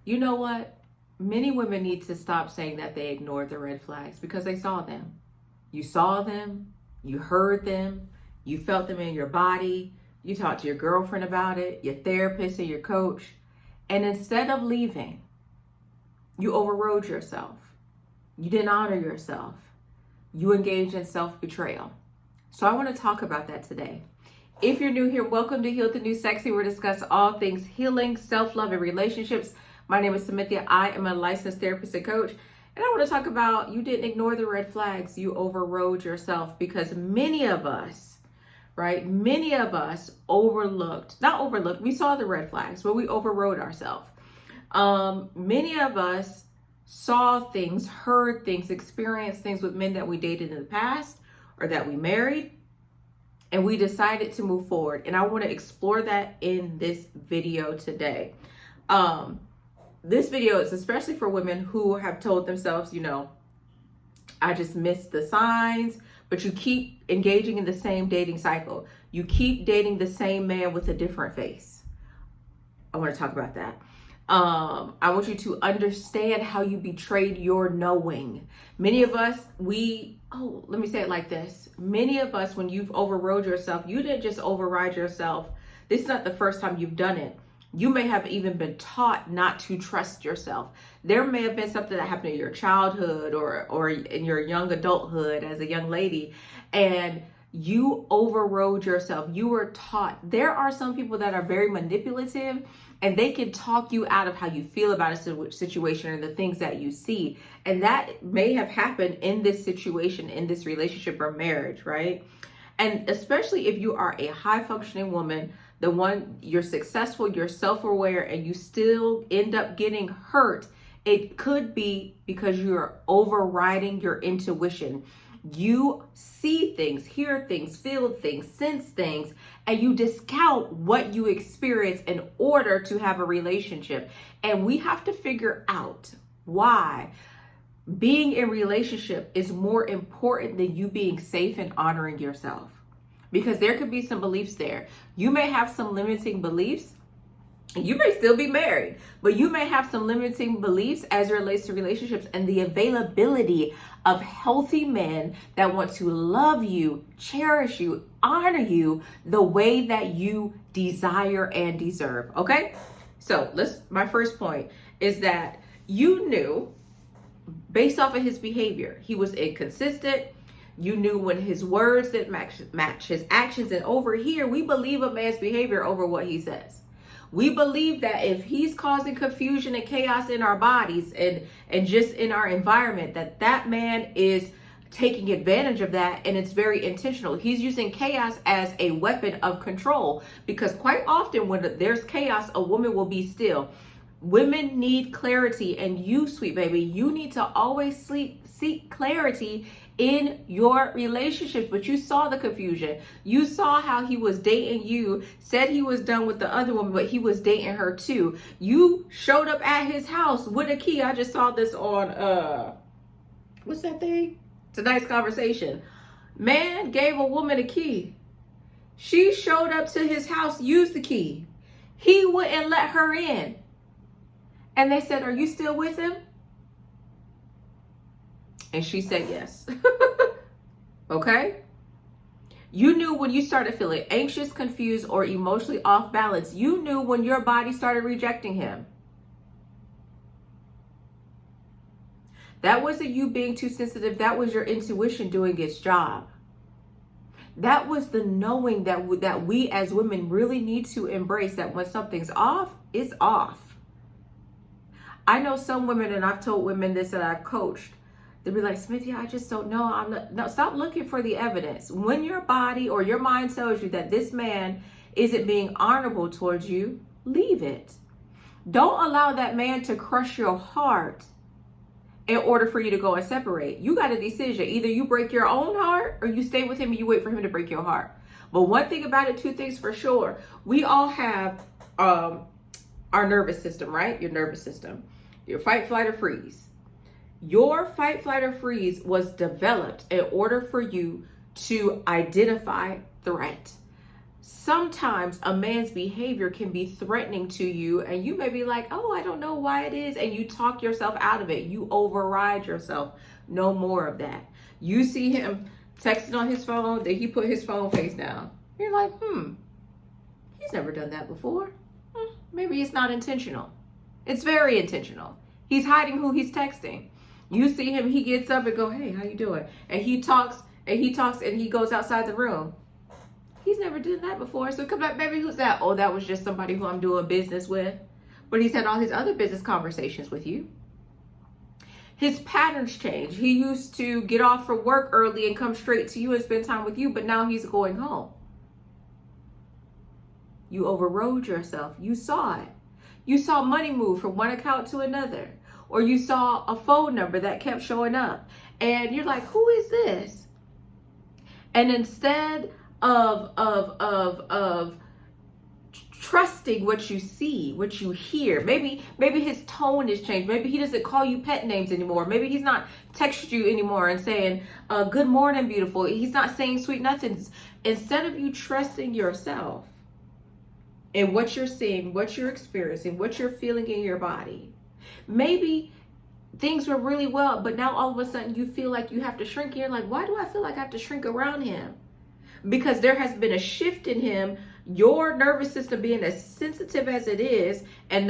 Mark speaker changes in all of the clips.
Speaker 1: You know what? Many women need to stop saying that they ignored the red flags because they saw them. You saw them, you heard them, you felt them in your body, you talked to your girlfriend about it, your therapist and your coach. And instead of leaving, you overrode yourself. You didn't honor yourself. You engaged in self-betrayal. So I want to talk about that today. If you're new here, welcome to Heal the New Sexy. We're discussing all things healing, self-love, and relationships. My name is Samithia. I am a licensed therapist and coach. And I want to talk about you didn't ignore the red flags. You overrode yourself because many of us, right? Many of us not overlooked. We saw the red flags, but we overrode ourselves. Many of us saw things, heard things, experienced things with men that we dated in the past or that we married, and we decided to move forward. And I want to explore that in this video today. This video is especially for women who have told themselves, I just missed the signs, but you keep engaging in the same dating cycle. You keep dating the same man with a different face. I want to talk about that. I want you to understand how you betrayed your knowing. Many of us, let me say it like this. Many of us, when you've overrode yourself, you didn't just override yourself. This is not the first time you've done it. You may have even been taught not to trust yourself. There may have been something that happened in your childhood or in your young adulthood as a young lady, and you overrode yourself. You were taught. There are some people that are very manipulative, and they can talk you out of how you feel about a situation and the things that you see. And that may have happened in this situation, in this relationship or marriage, right? And especially if you are a high functioning woman, the one you're successful, you're self-aware, and you still end up getting hurt, it could be because you're overriding your intuition. You see things, hear things, feel things, sense things, and you discount what you experience in order to have a relationship. And we have to figure out why being in relationship is more important than you being safe and honoring yourself. Because there could be some beliefs there. You may have some limiting beliefs. You may still be married, but you may have some limiting beliefs as it relates to relationships and the availability of healthy men that want to love you, cherish you, honor you the way that you desire and deserve. Okay? So my first point is that you knew based off of his behavior, he was inconsistent. You knew when his words didn't match his actions. And over here, we believe a man's behavior over what he says. We believe that if he's causing confusion and chaos in our bodies and just in our environment, that man is taking advantage of that, and it's very intentional. He's using chaos as a weapon of control, because quite often when there's chaos, a woman will be still. Women need clarity, and you, sweet baby, you need to always seek clarity in your relationships. But you saw the confusion. You saw how he was dating you, said he was done with the other woman, but he was dating her too. You showed up at his house with a key. I just saw this on, what's that thing? Tonight's Conversation. Man gave a woman a key. She showed up to his house, used the key. He wouldn't let her in. And they said, "Are you still with him?" And she said yes. Okay? You knew when you started feeling anxious, confused, or emotionally off balance. You knew when your body started rejecting him. That wasn't you being too sensitive. That was your intuition doing its job. That was the knowing that we as women really need to embrace, that when something's off, it's off. I know some women, and I've told women this that I've coached, they'll be like, "Smithy, I just don't know. No, stop looking for the evidence. When your body or your mind tells you that this man isn't being honorable towards you, leave it. Don't allow that man to crush your heart in order for you to go and separate. You got a decision. Either you break your own heart or you stay with him and you wait for him to break your heart. But one thing about it, two things for sure. We all have our nervous system, right? Your nervous system. Your fight, flight, or freeze. Your fight, flight, or freeze was developed in order for you to identify threat. sometimes a man's behavior can be threatening to you, and you may be like, oh, I don't know why it is, and you talk yourself out of it. You override yourself. No more of that. You see him texting on his phone, then he put his phone face down. You're like, he's never done that before. Maybe it's not intentional. It's very intentional. He's hiding who he's texting. You see him, he gets up and go, hey, how you doing? And he talks and he goes outside the room. He's never done that before. So come back, baby, who's that? Oh, that was just somebody who I'm doing business with. But he's had all his other business conversations with you. His patterns change. He used to get off from work early and come straight to you and spend time with you, but now he's going home. You overrode yourself. You saw it. You saw money move from one account to another. Or you saw a phone number that kept showing up. And you're like, who is this? And instead of trusting what you see, what you hear, maybe his tone has changed. Maybe he doesn't call you pet names anymore. Maybe he's not texting you anymore and saying, good morning, beautiful. He's not saying sweet nothings. Instead of you trusting yourself and what you're seeing, what you're experiencing, what you're feeling in your body, maybe things were really well, but now all of a sudden you feel like you have to shrink. You're like, why do I feel like I have to shrink around him? Because there has been a shift in him, your nervous system being as sensitive as it is, and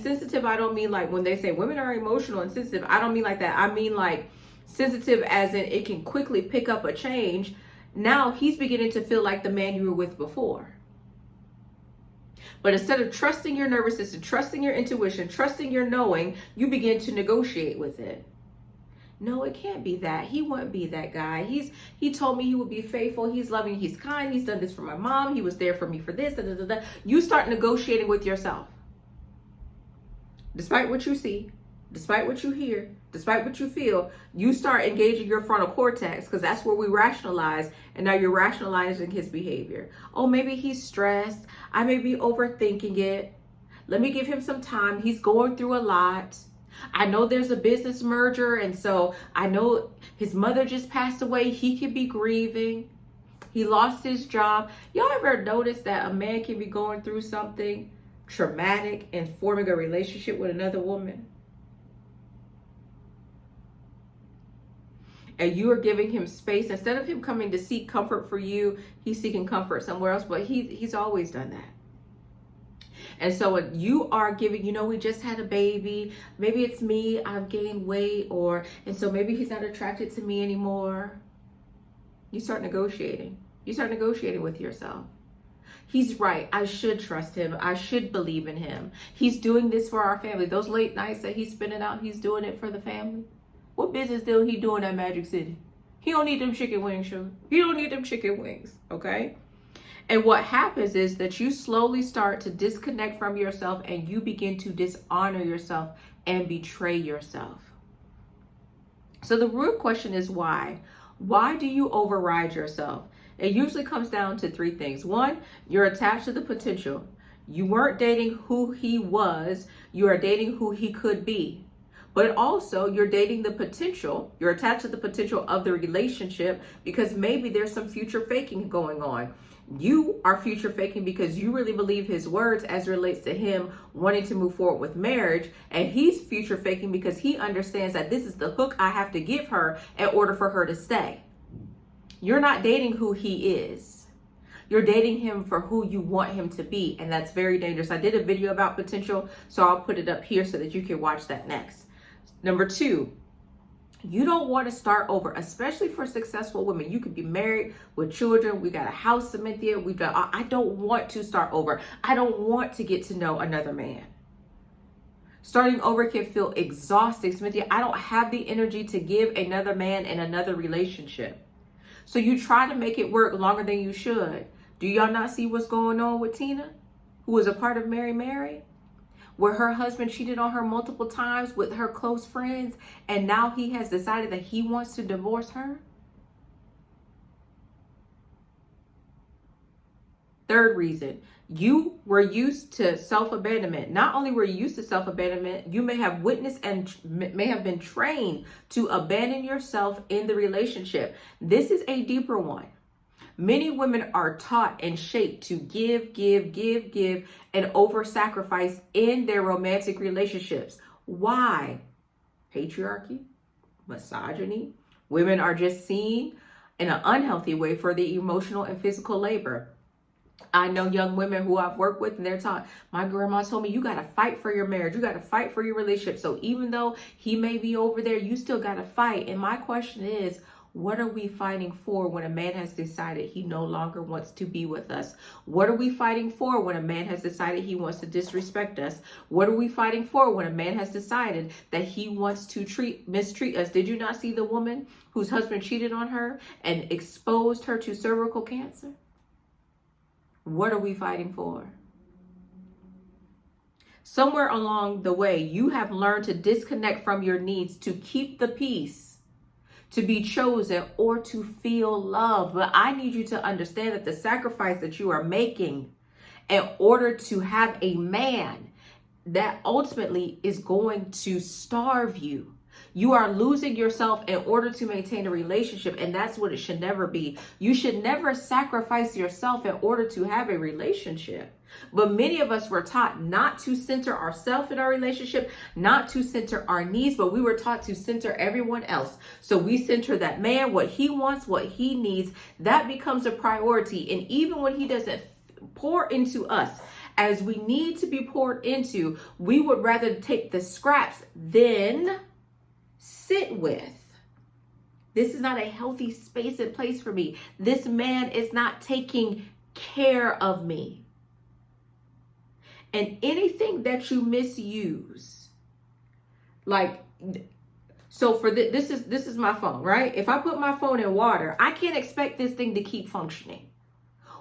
Speaker 1: sensitive, I don't mean like when they say women are emotional and sensitive, I don't mean like that. I mean like sensitive as in it can quickly pick up a change. Now he's beginning to feel like the man you were with before. But instead of trusting your nervous system, trusting your intuition, trusting your knowing, you begin to negotiate with it. No, it can't be that. He wouldn't be that guy. He told me he would be faithful. He's loving. He's kind. He's done this for my mom. He was there for me for this. Da, da, da, da. You start negotiating with yourself. Despite what you see, despite what you hear, despite what you feel, you start engaging your frontal cortex, because that's where we rationalize. And now you're rationalizing his behavior. Oh, maybe he's stressed. I may be overthinking it. Let me give him some time. He's going through a lot. I know there's a business merger, and so I know his mother just passed away. He could be grieving. He lost his job. Y'all ever notice that a man can be going through something traumatic and forming a relationship with another woman? And you are giving him space. Instead of him coming to seek comfort for you, he's seeking comfort somewhere else. But he's always done that. And so when you are giving, we just had a baby, maybe it's me, I've gained weight, and so maybe he's not attracted to me anymore. You start negotiating. You start negotiating with yourself. He's right. I should trust him. I should believe in him. He's doing this for our family. Those late nights that he's spending out, he's doing it for the family. What business deal he doing at Magic City? He don't need them chicken wings, sugar. He don't need them chicken wings, okay? And what happens is that you slowly start to disconnect from yourself, and you begin to dishonor yourself and betray yourself. So the root question is why? Why do you override yourself? It usually comes down to three things. One, you're attached to the potential. You weren't dating who he was. You are dating who he could be. But also you're dating the potential. You're attached to the potential of the relationship because maybe there's some future faking going on. You are future faking because you really believe his words as it relates to him wanting to move forward with marriage. And he's future faking because he understands that this is the hook I have to give her in order for her to stay. You're not dating who he is. You're dating him for who you want him to be. And that's very dangerous. I did a video about potential, so I'll put it up here so that you can watch that next. Number two, you don't want to start over, especially for successful women. You could be married with children. We got a house, Cynthia. I don't want to start over. I don't want to get to know another man. Starting over can feel exhausting, Cynthia. I don't have the energy to give another man in another relationship. So you try to make it work longer than you should. Do y'all not see what's going on with Tina, who was a part of Mary? Where her husband cheated on her multiple times with her close friends, and now he has decided that he wants to divorce her? Third reason, you were used to self-abandonment. Not only were you used to self-abandonment, you may have witnessed and may have been trained to abandon yourself in the relationship. This is a deeper one. Many women are taught and shaped to give, and over-sacrifice in their romantic relationships. Why? Patriarchy, misogyny. Women are just seen in an unhealthy way for the emotional and physical labor. I know young women who I've worked with, and they're taught, my grandma told me, you got to fight for your marriage. You got to fight for your relationship. So even though he may be over there, you still got to fight. And my question is, what are we fighting for when a man has decided he no longer wants to be with us? What are we fighting for when a man has decided he wants to disrespect us? What are we fighting for when a man has decided that he wants to mistreat us? Did you not see the woman whose husband cheated on her and exposed her to cervical cancer? What are we fighting for? Somewhere along the way, you have learned to disconnect from your needs to keep the peace, to be chosen, or to feel loved. But I need you to understand that the sacrifice that you are making in order to have a man, that ultimately is going to starve you. You are losing yourself in order to maintain a relationship, and that's what it should never be. You should never sacrifice yourself in order to have a relationship. But many of us were taught not to center ourselves in our relationship, not to center our needs, but we were taught to center everyone else. So we center that man, what he wants, what he needs. That becomes a priority. And even when he doesn't pour into us as we need to be poured into, we would rather take the scraps than sit with. This is not a healthy space and place for me. This man is not taking care of me. And anything that you misuse, like, so for this is my phone, right? If I put my phone in water, I can't expect this thing to keep functioning.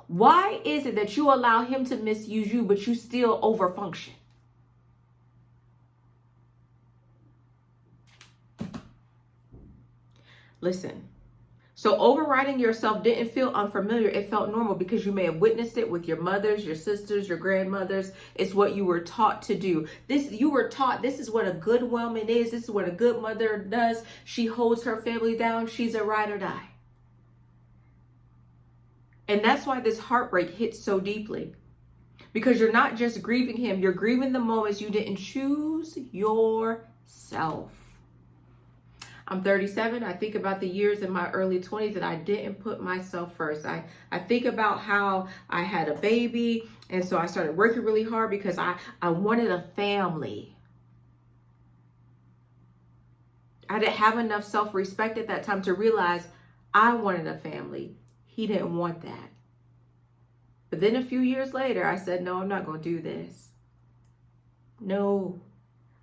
Speaker 1: Why is it that you allow him to misuse you, but you still overfunction? Listen, so overriding yourself didn't feel unfamiliar. It felt normal because you may have witnessed it with your mothers, your sisters, your grandmothers. It's what you were taught to do. You were taught this is what a good woman is. This is what a good mother does. She holds her family down. She's a ride or die. And that's why this heartbreak hits so deeply. Because you're not just grieving him, you're grieving the moments you didn't choose yourself. I'm 37. I think about the years in my early 20s that I didn't put myself first. I think about how I had a baby, and so I started working really hard because I wanted a family. I didn't have enough self-respect at that time to realize I wanted a family. He didn't want that. But then a few years later, I said, no, I'm not going to do this. No.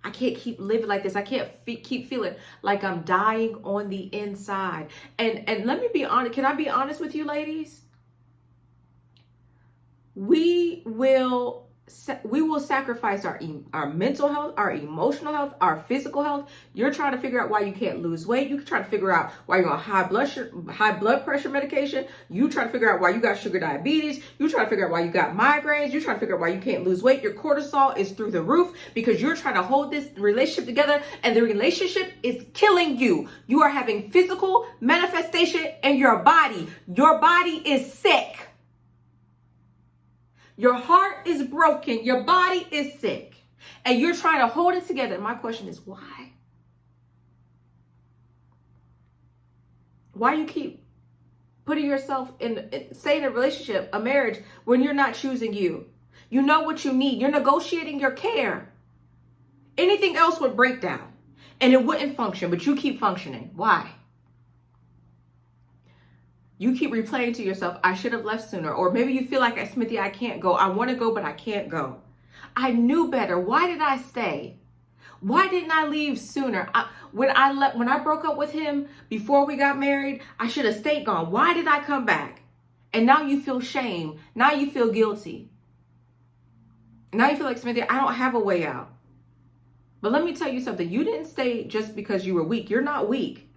Speaker 1: I can't keep living like this. I can't keep feeling like I'm dying on the inside. And let me be honest. Can I be honest with you, ladies? We will sacrifice our mental health, our emotional health, our physical health. You're trying to figure out why you can't lose weight. You try to figure out why you're on high blood pressure medication. You try to figure out why you got sugar diabetes. You try to figure out why you got migraines. You try to figure out why you can't lose weight. Your cortisol is through the roof because you're trying to hold this relationship together, and the relationship is killing you. You are having physical manifestation in your body. Your body is sick. Your heart is broken. Your body is sick. And you're trying to hold it together. My question is, why? Why you keep putting yourself in, say, in a relationship, a marriage, when you're not choosing you? You know what you need. You're negotiating your care. Anything else would break down and it wouldn't function, but you keep functioning. Why? You keep replaying to yourself, I should have left sooner. Or maybe you feel like, Smithy, I can't go. I want to go, but I can't go. I knew better. Why did I stay? Why didn't I leave sooner? When I broke up with him before we got married, I should have stayed gone. Why did I come back? And now you feel shame. Now you feel guilty. Now you feel like, Smithy, I don't have a way out. But let me tell you something. You didn't stay just because you were weak. You're not weak.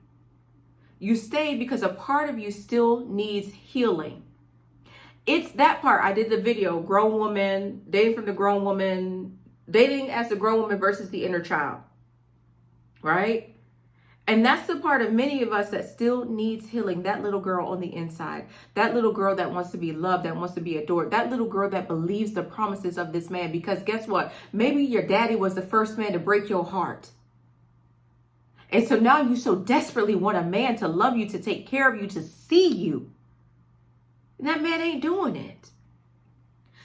Speaker 1: You stayed because a part of you still needs healing. It's that part. I did the video, grown woman, dating from the grown woman, dating as a grown woman versus the inner child, right? And that's the part of many of us that still needs healing. That little girl on the inside, that little girl that wants to be loved, that wants to be adored, that little girl that believes the promises of this man. Because guess what? Maybe your daddy was the first man to break your heart. And so now you so desperately want a man to love you, to take care of you, to see you. And that man ain't doing it.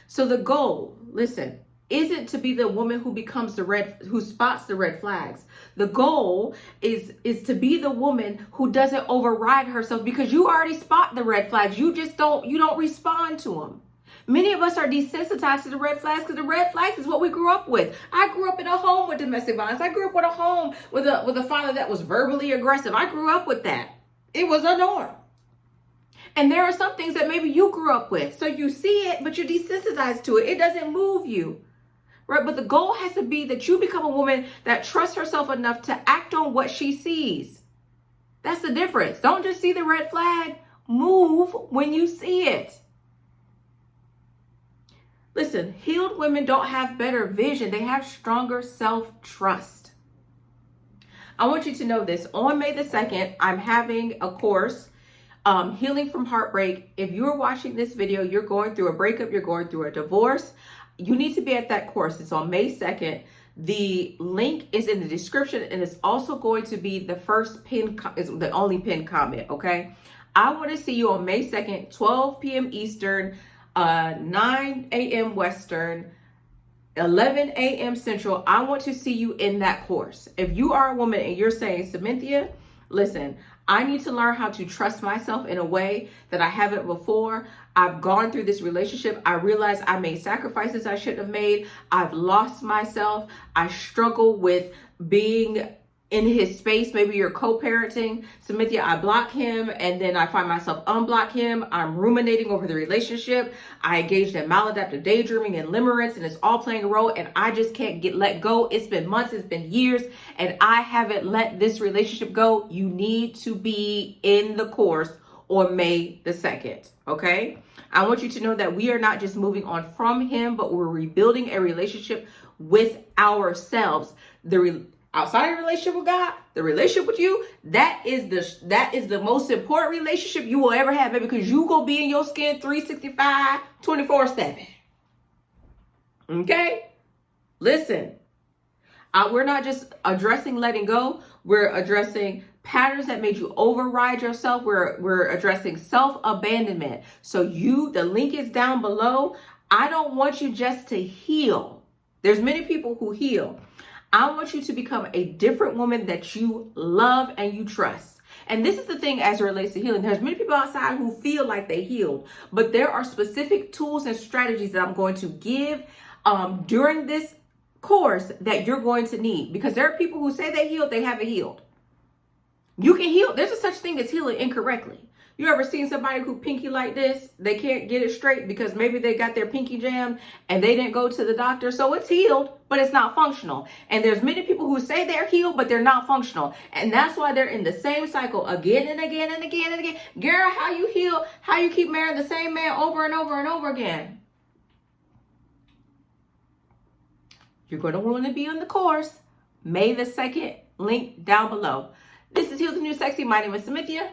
Speaker 1: So the goal, listen, isn't to be the woman who becomes who spots the red flags. The goal is to be the woman who doesn't override herself, because you already spot the red flags. You don't respond to them. Many of us are desensitized to the red flags because the red flags is what we grew up with. I grew up in a home with domestic violence. I grew up with a home with a father that was verbally aggressive. I grew up with that. It was a norm. And there are some things that maybe you grew up with. So you see it, but you're desensitized to it. It doesn't move you. Right? But the goal has to be that you become a woman that trusts herself enough to act on what she sees. That's the difference. Don't just see the red flag. Move when you see it. Listen, healed women don't have better vision. They have stronger self-trust. I want you to know this. On May the 2nd, I'm having a course, Healing from Heartbreak. If you're watching this video, you're going through a breakup, you're going through a divorce, you need to be at that course. It's on May 2nd. The link is in the description, and it's also going to be the first is the only pinned comment, okay? I want to see you on May 2nd, 12 p.m. Eastern, 9 a.m. Western, 11 a.m. Central. I want to see you in that course. If you are a woman and you're saying, Cynthia, listen, I need to learn how to trust myself in a way that I haven't before. I've gone through this relationship. I realize I made sacrifices I shouldn't have made. I've lost myself. I struggle with being in his space. Maybe you're co-parenting. Cynthia, I block him and then I find myself unblock him. I'm ruminating over the relationship. I engaged in maladaptive daydreaming and limerence, and it's all playing a role, and I just can't let go. It's been months, it's been years, and I haven't let this relationship go. You need to be in the course on May the 2nd, okay? I want you to know that we are not just moving on from him, but we're rebuilding a relationship with ourselves. Outside of the relationship with God, the relationship with you, that is the most important relationship you will ever have, baby, because you gonna be in your skin 365, 24/7. Okay? Listen, we're not just addressing letting go. We're addressing patterns that made you override yourself. We're addressing self-abandonment. So the link is down below. I don't want you just to heal. There's many people who heal. I want you to become a different woman that you love and you trust. And this is the thing as it relates to healing. There's many people outside who feel like they healed, but there are specific tools and strategies that I'm going to give during this course that you're going to need, because there are people who say they healed, they haven't healed. You can heal. There's a such thing as healing incorrectly. You ever seen somebody who pinky like this? They can't get it straight because maybe they got their pinky jammed and they didn't go to the doctor. So it's healed, but it's not functional. And there's many people who say they're healed, but they're not functional. And that's why they're in the same cycle again and again and again and again. Girl, how you heal? How you keep marrying the same man over and over and over again? You're going to want to be on the course. May the 2nd, link down below. This is Heal the New Sexy. My name is Cynthia.